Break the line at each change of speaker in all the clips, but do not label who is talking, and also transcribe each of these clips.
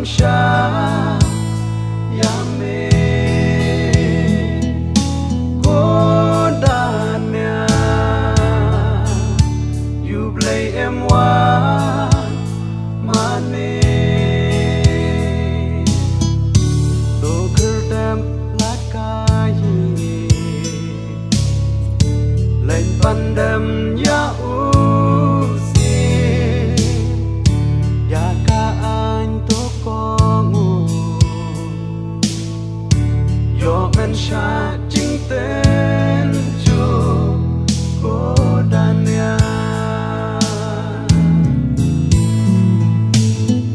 Sha Yame Kodania You play M1 Mane Do Kerdem Lakai Lên Pandem Ya Sha chính tên cho cô đàn nhà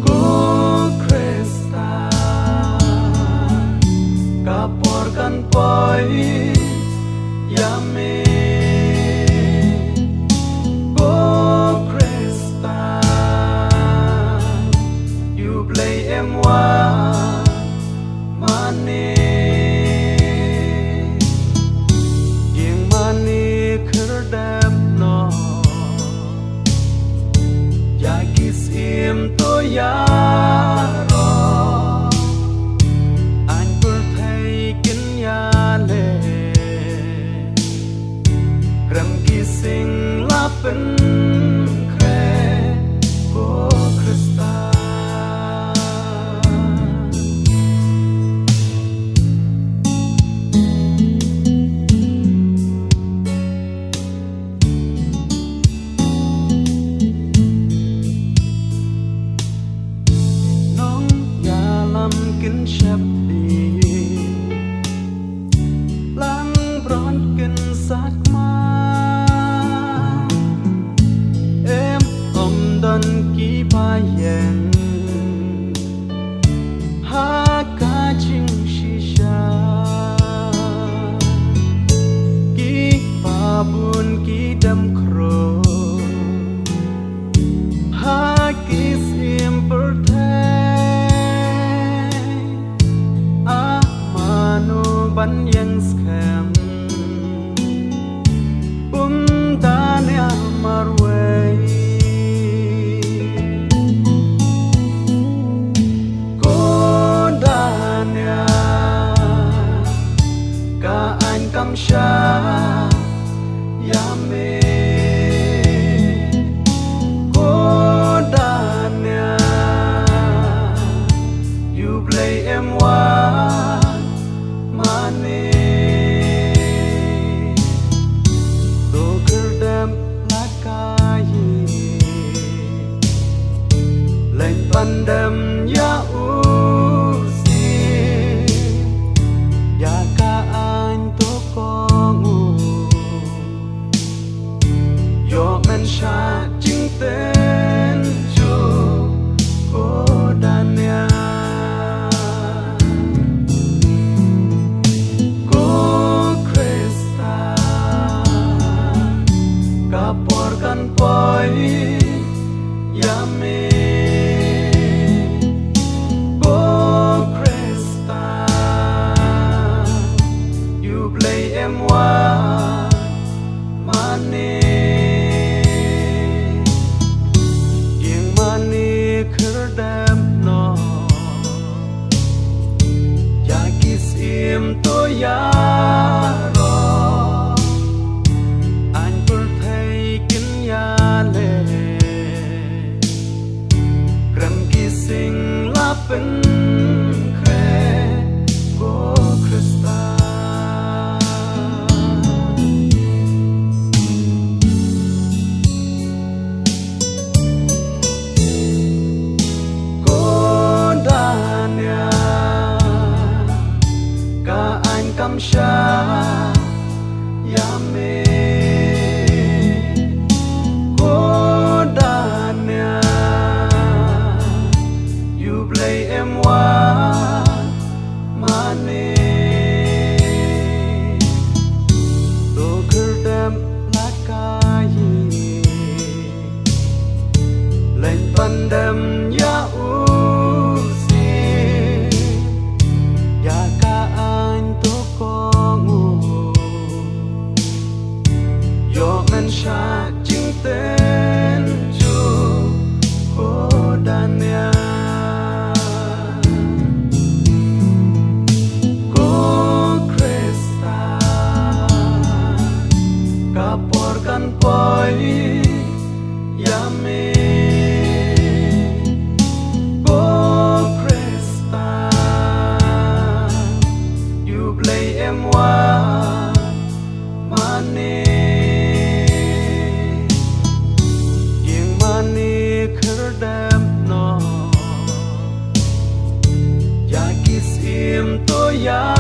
cô Krista kaporkan poi yame cô Krista you play M1 money Yaro anh vừa thấy kính nhà lệ Gram kỳ sinh lá bên khe của Krista kinh chắp đi lãng bron kinh sát ma em đần ký ba yen ha ca chinh shisha ký ba bun ký đâm kro ha ký simple ban yang scam tanya marway ko danya ka anh cam sha yame ko danya you play M1 Do Kerdem Lakai Lên Pandem Ya Uzi Ya Ka Anh Tô Kongu Yo Men Sha chính tên cho cô đàn nhà kaporkan poi yame go Krista you play M1 money yung money kerdem no yakis im to yaro sinh lá bên khe của Krista cô đàn nhà im tôi ya